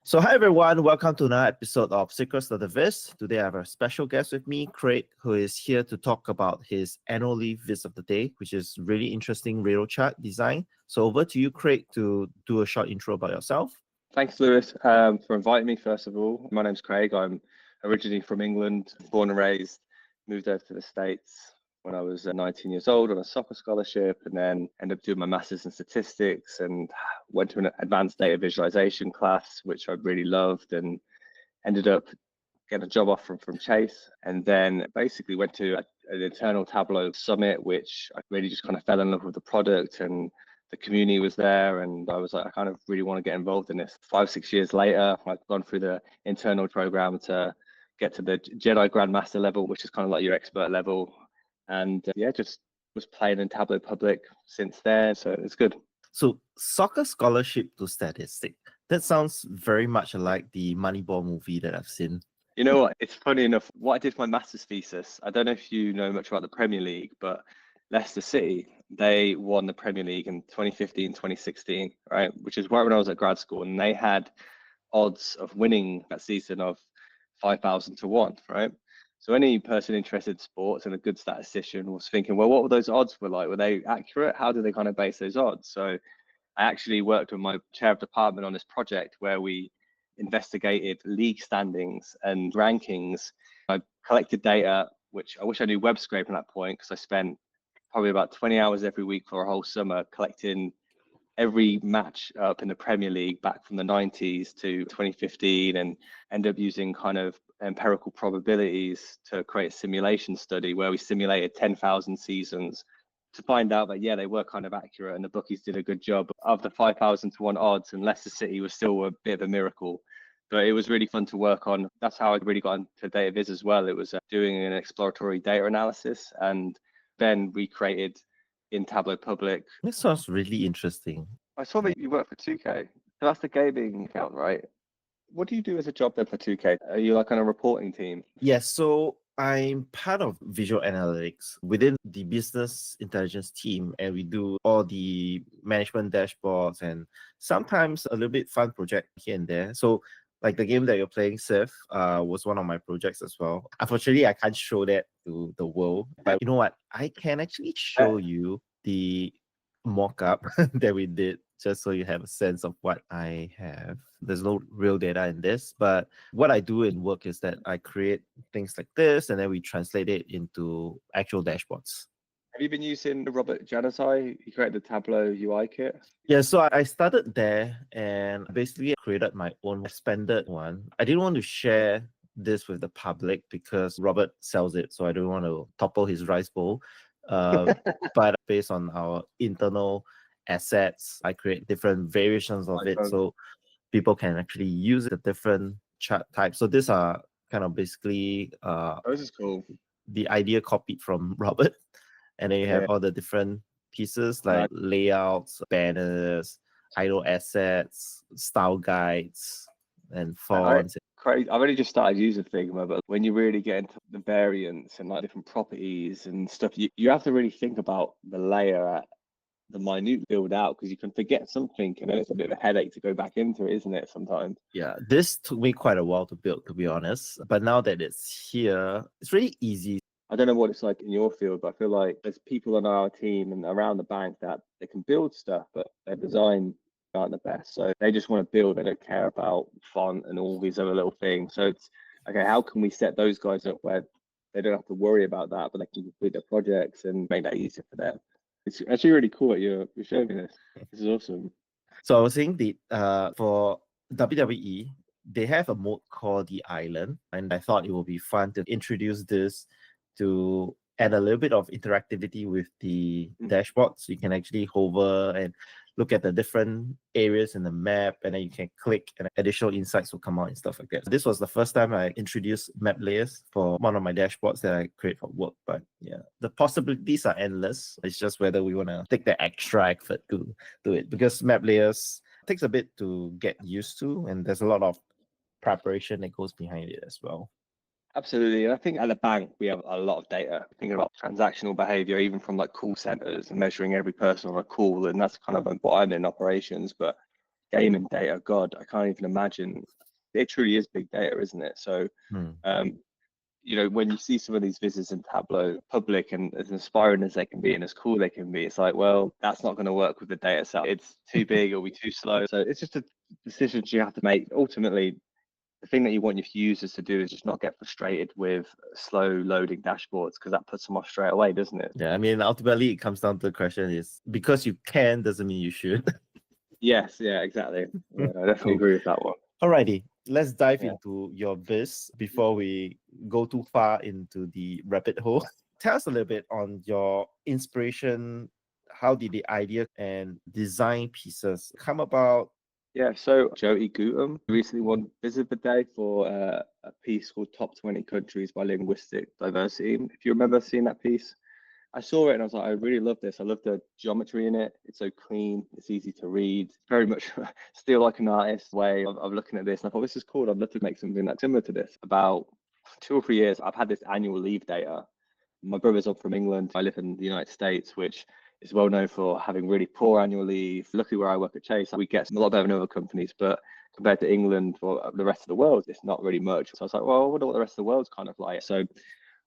So hi everyone, welcome to another episode of Secrets of the Viz. Today I have a special guest with me, Craig, who is here to talk about his annual leave viz of the day, which is really interesting Radial chart design. So over to you, Craig, to do a short intro about yourself. Thanks, Lewis, for inviting me, first of all. My name's Craig. I'm originally from England, born and raised, moved over to the States when I was 19 years old on a soccer scholarship, and then ended up doing my master's in statistics and went to an advanced data visualization class, which I really loved, and ended up getting a job offer from Chase, and then basically went to an internal Tableau summit, which I really just kind of fell in love with the product, and the community was there, and I was like, I kind of really want to get involved in this. 5-6 years later, I've gone through the internal program to get to the Jedi Grandmaster level, which is kind of like your expert level, and just was playing in Tableau Public since then, so it's good. So soccer scholarship to statistics. That sounds very much like the Moneyball movie that I've seen. You know what? It's funny enough. What I did for my master's thesis, I don't know if you know much about the Premier League, but Leicester City, they won the Premier League in 2015, 2016, right? Which is right when I was at grad school, and they had odds of winning that season of 5,000 to 1, right? So any person interested in sports and a good statistician was thinking, well, what were those odds were like? Were they accurate? How do they kind of base those odds? So I actually worked with my chair of department on this project where we investigated league standings and rankings. I collected data, which I wish I knew web scraping at that point, because I spent probably about 20 hours every week for a whole summer collecting every match up in the Premier League back from the 90s to 2015, and end up using kind of empirical probabilities to create a simulation study where we simulated 10,000 seasons to find out that, yeah, they were kind of accurate and the bookies did a good job. Of the 5,000 to 1 odds, and Leicester City was still a bit of a miracle. But it was really fun to work on. That's how I really got into data viz as well. It was doing an exploratory data analysis and then recreated in Tableau Public. This sounds really interesting. I saw that you work for 2K. So that's the gaming account, right? What do you do as a job then for 2K? Are you like on a reporting team? Yes, so I'm part of visual analytics within the business intelligence team, and we do all the management dashboards and sometimes a little bit fun project here and there. So like the game that you're playing, Seth, was one of my projects as well. Unfortunately, I can't show that to the world, but you know what? I can actually show you the mock-up that we did, just so you have a sense of what I have. There's no real data in this, but what I do in work is that I create things like this, and then we translate it into actual dashboards. Have you been using Robert Januzaj? He created the Tableau UI kit. Yeah, so I started there and basically created my own expanded one. I didn't want to share this with the public because Robert sells it, so I don't want to topple his rice bowl. But based on our internal assets, I create different variations of it so people can actually use the different chart types. So these are kind of basically This is cool. the idea copied from Robert, and then you have all the different pieces like layouts, banners, idle assets, style guides, and fonts. Crazy. I've only just started using Figma, but when you really get into the variants and like different properties and stuff, you have to really think about the layer at the minute build out, because you can forget something and then it's a bit of a headache to go back into it, isn't it, sometimes? Yeah, this took me quite a while to build, to be honest. But now that it's here, it's really easy. I don't know what it's like in your field, but I feel like there's people on our team and around the bank that they can build stuff, but their design aren't the best. So they just want to build. They don't care about font and all these other little things. So it's, okay, how can we set those guys up where they don't have to worry about that, but they can complete their projects and make that easier for them? It's actually really cool that you're showing me this. This is awesome. So I was saying for WWE, they have a mode called the Island, and I thought it would be fun to introduce this to add a little bit of interactivity with the dashboard. So you can actually hover and look at the different areas in the map, and then you can click and additional insights will come out and stuff like that. This was the first time I introduced map layers for one of my dashboards that I create for work. But yeah, the possibilities are endless. It's just whether we want to take the extra effort to do it, because map layers takes a bit to get used to, and there's a lot of preparation that goes behind it as well. Absolutely. And I think at the bank, we have a lot of data thinking about transactional behavior, even from like call centers and measuring every person on a call. And that's kind of what I'm in operations. But gaming data, God, I can't even imagine. It truly is big data, isn't it? So, um, when you see some of these vizzes in Tableau public and as inspiring as they can be and as cool they can be, it's like, well, that's not going to work with the data set. It's too big, it'll be too slow. So it's just a decision you have to make. Ultimately, the thing that you want your users to do is just not get frustrated with slow loading dashboards, because that puts them off straight away, doesn't it? Yeah, I mean, ultimately, it comes down to the question is because you can doesn't mean you should. Yes, yeah, exactly. Yeah, I definitely agree with that one. Alrighty, let's dive Yeah. into your biz before we go too far into the rabbit hole. Tell us a little bit on your inspiration. How did the idea and design pieces come about? Yeah, so Jyoti Gautam recently won Visit of the Day for a piece called Top 20 Countries by Linguistic Diversity. If you remember seeing that piece, I saw it and I was like, I really love this. I love the geometry in it. It's so clean. It's easy to read. Very much still like an artist way of looking at this. And I thought, this is cool. I'd love to make something that's similar to this. About 2 or 3 years, I've had this annual leave data. My brother's up from England. I live in the United States, which is well known for having really poor annual leave. Luckily, where I work at Chase, we get a lot better than other companies, but compared to England or the rest of the world, it's not really much. So I was like, well, I wonder what the rest of the world's kind of like. So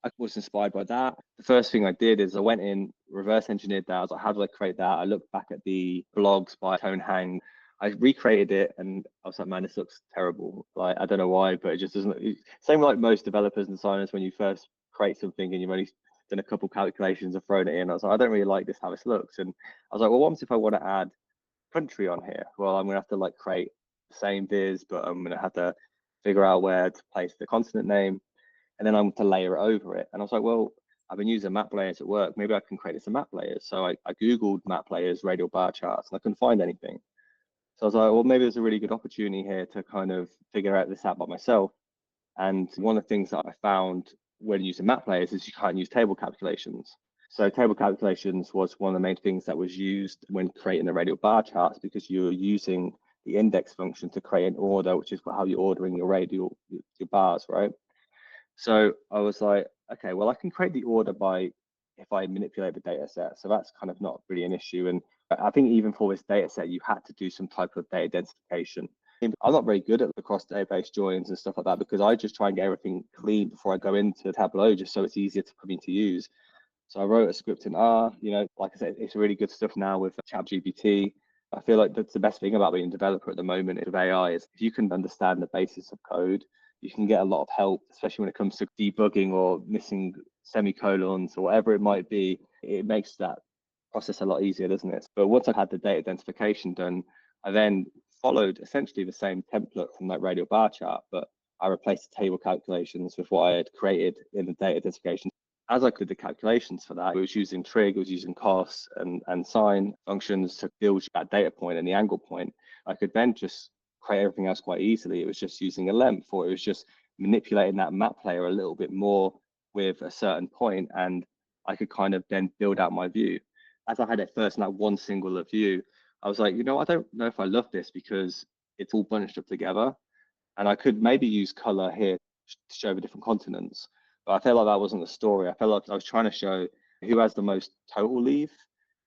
I was inspired by that. The first thing I did is I went in, reverse engineered that. I was like, how do I create that? I looked back at the blogs by Tone Hang. I recreated it and I was like, man, this looks terrible. Like, I don't know why, but it just doesn't. Same like most developers and designers, when you first create something and you've only done a couple calculations and thrown it in. I was like, I don't really like this, how this looks. And I was like, well, what if I want to add country on here? Well, I'm going to have to like create the same viz, but I'm going to have to figure out where to place the continent name, and then I'm to layer it over it. And I was like, well, I've been using map layers at work. Maybe I can create this in map layers. So I Googled map layers, radial bar charts, and I couldn't find anything. So I was like, well, maybe there's a really good opportunity here to kind of figure out this out by myself. And one of the things that I found when using map layers is you can't use table calculations. So table calculations was one of the main things that was used when creating the radial bar charts, because you're using the index function to create an order, which is how you're ordering your radial, your bars, right? So I was like, okay, well, I can create the order by if I manipulate the data set. So that's kind of not really an issue. And I think even for this data set, you had to do some type of data identification. I'm not very good at the cross database joins and stuff like that, because I just try and get everything clean before I go into Tableau, just so it's easier for me to use. So I wrote a script in R, like I said, it's really good stuff now with ChatGPT. I feel like that's the best thing about being a developer at the moment with AI is if you can understand the basis of code, you can get a lot of help, especially when it comes to debugging or missing semicolons or whatever it might be. It makes that process a lot easier, doesn't it? But once I had the data identification done, I then followed essentially the same template from that radial bar chart, but I replaced the table calculations with what I had created in the data identification. As I could the calculations for that, it was using trig, it was using cos and sine functions to build that data point and the angle point. I could then just create everything else quite easily. It was just using a length, or it was just manipulating that map layer a little bit more with a certain point, and I could kind of then build out my view. As I had it first in that one singular view, I was like, I don't know if I love this because it's all bunched up together. And I could maybe use color here to show the different continents. But I felt like that wasn't the story. I felt like I was trying to show who has the most total leave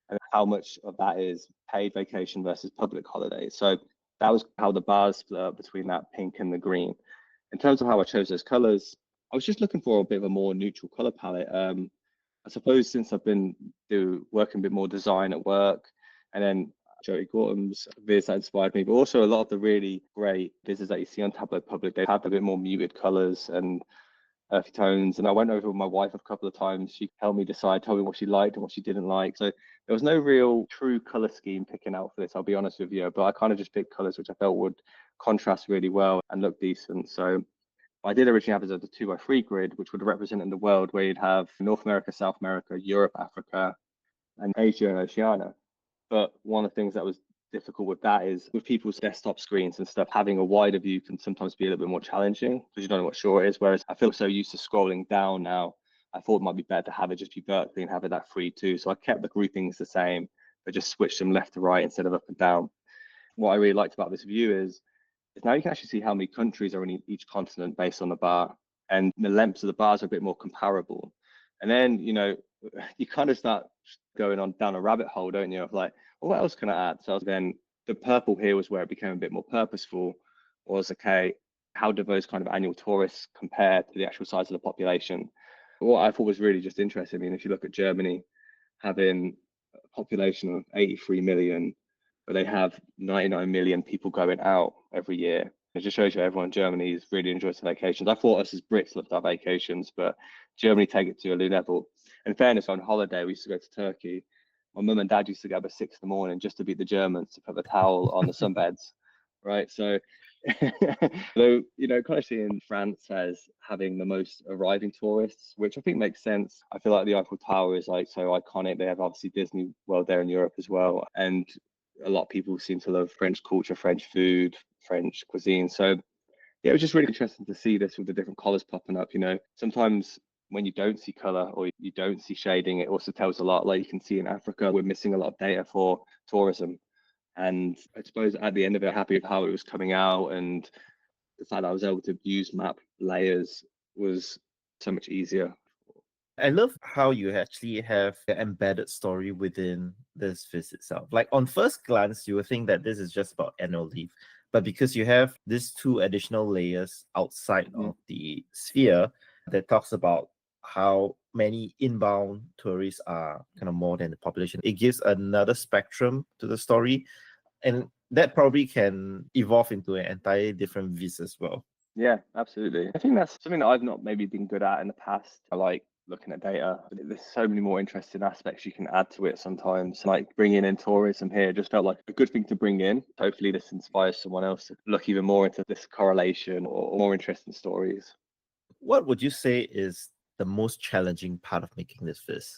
and how much of that is paid vacation versus public holidays. So that was how the bars split up between that pink and the green. In terms of how I chose those colors, I was just looking for a bit of a more neutral color palette. I suppose since I've been working a bit more design at work, and then Jyoti Gautam's viz that inspired me, but also a lot of the really great vizzes that you see on Tableau Public, they have a bit more muted colors and earthy tones. And I went over with my wife a couple of times. She helped me decide, told me what she liked and what she didn't like. So there was no real true color scheme picking out for this, I'll be honest with you. But I kind of just picked colors which I felt would contrast really well and look decent. So I did originally have it as a 2x3 grid, which would represent in the world where you'd have North America, South America, Europe, Africa, and Asia and Oceania. But one of the things that was difficult with that is with people's desktop screens and stuff, having a wider view can sometimes be a little bit more challenging because you don't know what shore it is. Whereas I feel so used to scrolling down now, I thought it might be better to have it just be vertically and have it that free too. So I kept the groupings the same, but just switched them left to right instead of up and down. What I really liked about this view is now you can actually see how many countries are in each continent based on the bar, and the lengths of the bars are a bit more comparable. And then, you kind of start going on down a rabbit hole, don't you? Of like, well, what else can I add? So then The purple here was where it became a bit more purposeful, was okay, how do those kind of annual tourists compare to the actual size of the population? What I thought was really just interesting, I mean, if you look at Germany having a population of 83 million, but they have 99 million people going out every year. It just shows you everyone in Germany really enjoys their vacations. I thought us as Brits loved our vacations, but Germany take it to a new level. In fairness, on holiday, we used to go to Turkey. My mum and dad used to get up at 6 in the morning just to beat the Germans to put the towel on the sunbeds, right? So, though, kind of seeing France as having the most arriving tourists, which I think makes sense. I feel like the Eiffel Tower is like so iconic. They have obviously Disney World there in Europe as well, and a lot of people seem to love French culture, French food, French cuisine. So yeah, it was just really interesting to see this with the different colors popping up. Sometimes when you don't see color or you don't see shading, it also tells a lot. Like you can see in Africa, we're missing a lot of data for tourism. And I suppose at the end of it, happy with how it was coming out, and the fact that I was able to use map layers was so much easier. I love how you actually have an embedded story within this viz itself. Like on first glance, you would think that this is just about annual leave, but because you have these two additional layers outside of the sphere that talks about how many inbound tourists are kind of more than the population, it gives another spectrum to the story, and that probably can evolve into an entirely different viz as well. Yeah, absolutely. I think that's something that I've not maybe been good at in the past. I like looking at data. There's so many more interesting aspects you can add to it sometimes. Like bringing in tourism here just felt like a good thing to bring in. Hopefully this inspires someone else to look even more into this correlation or more interesting stories. What would you say is the most challenging part of making this viz?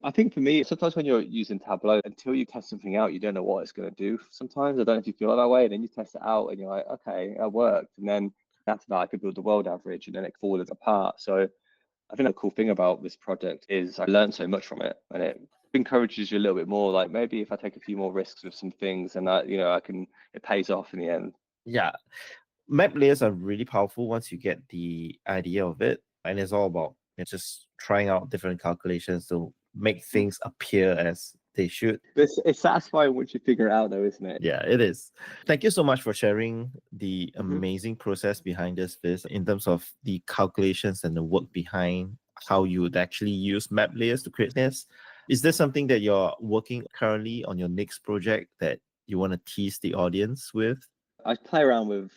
I think for me, sometimes when you're using Tableau, until you test something out, you don't know what it's going to do. Sometimes I don't know if you feel that way. And then you test it out and you're like, okay, that worked. And then after that, I could build the world average and then it falls apart. So I think the cool thing about this project is I learned so much from it, and it encourages you a little bit more. Like maybe if I take a few more risks with some things, and it pays off in the end. Yeah, map layers are really powerful once you get the idea of it, and it's all about just trying out different calculations to make things appear as they should. It's satisfying once you figure it out, though, isn't it? Yeah, it is. Thank you so much for sharing the amazing process behind this viz in terms of the calculations and the work behind how you would actually use map layers to create this. Is there something that you're working currently on your next project that you want to tease the audience with? I play around with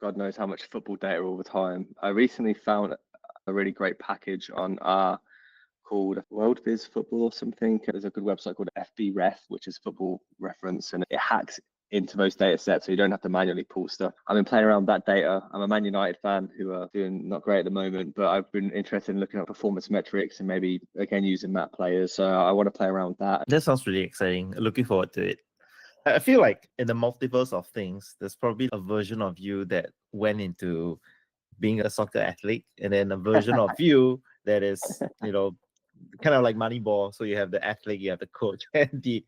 God knows how much football data all the time. I recently found a really great package on called World Viz Football or something. There's a good website called FBref, which is football reference, and it hacks into those data sets so you don't have to manually pull stuff. I've been playing around with that data. I'm a Man United fan who are doing not great at the moment, but I've been interested in looking at performance metrics and maybe again using map players. So I want to play around with that. That sounds really exciting. Looking forward to it. I feel like in the multiverse of things, there's probably a version of you that went into being a soccer athlete, and then a version of you that is, kind of like Moneyball. So you have the athlete, you have the coach, and the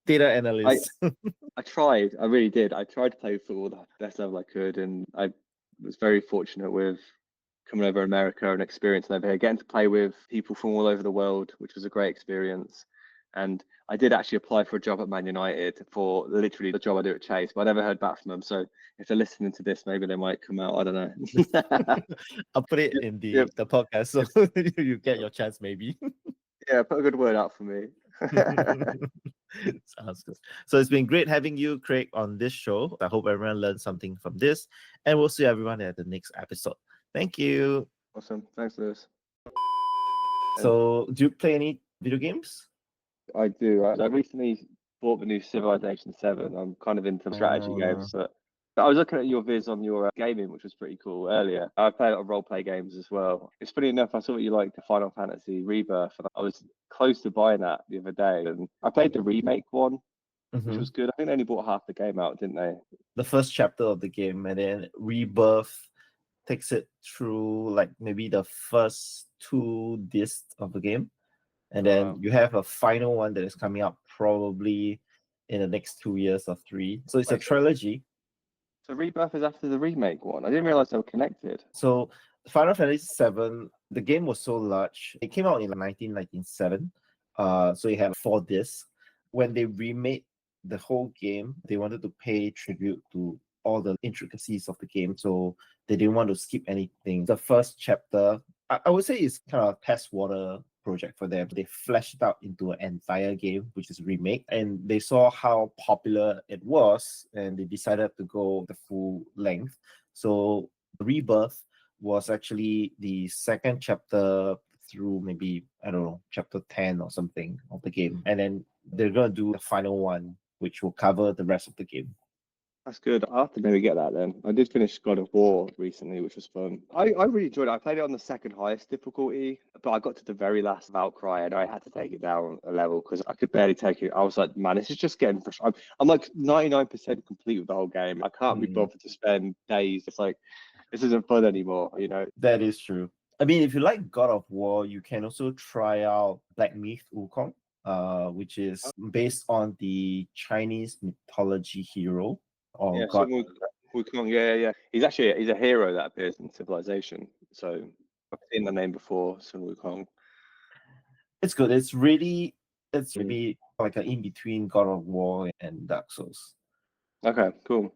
data analyst. I tried. I really did. I tried to play football the best level I could, and I was very fortunate with coming over to America and experiencing over here, getting to play with people from all over the world, which was a great experience. And I did actually apply for a job at Man United for literally the job I do at Chase, but I never heard back from them. So if they're listening to this, maybe they might come out. I don't know. I'll put it in the podcast so you get your chance, maybe. Yeah, put a good word out for me. Sounds good. So it's been great having you, Craig, on this show. I hope everyone learned something from this, and we'll see everyone at the next episode. Thank you. Awesome. Thanks, Lewis. So, do you play any video games? I do. I recently bought the new Civilization 7. I'm kind of into strategy games. But I was looking at your viz on your gaming, which was pretty cool earlier. I play a lot of role-play games as well. It's funny enough, I saw that you liked Final Fantasy Rebirth, and I was close to buying that the other day. And I played the remake one, which was good. I think they only bought half the game out, didn't they? The first chapter of the game, and then Rebirth takes it through like maybe the first 2 discs of the game. And then you have a final one that is coming out probably in the next 2 years or 3. So it's a trilogy. So Rebirth is after the remake one. I didn't realize they were connected. So Final Fantasy VII, the game was so large. It came out in 1997. So it had 4 discs. When they remade the whole game, they wanted to pay tribute to all the intricacies of the game, so they didn't want to skip anything. The first chapter, I would say, is kind of a test water project for them. They fleshed it out into an entire game, which is a remake, and they saw how popular it was, and they decided to go the full length. So Rebirth was actually the second chapter through maybe, I don't know, chapter 10 or something of the game. And then they're going to do the final one, which will cover the rest of the game. That's good. I'll have to maybe get that then. I did finish God of War recently, which was fun. I really enjoyed it. I played it on the second highest difficulty, but I got to the very last of Outcry and I had to take it down a level because I could barely take it. I was like, man, this is just getting frustrating. I'm like 99% complete with the whole game. I can't be bothered to spend days. It's like, this isn't fun anymore, you know? That is true. I mean, if you like God of War, you can also try out Black Myth Wukong, which is based on the Chinese mythology hero or Yeah, god. Wukong, yeah. He's a hero that appears in Civilization. So I've seen the name before, Sun Wukong. It's good. It's maybe like an in between God of War and Dark Souls. Okay, cool.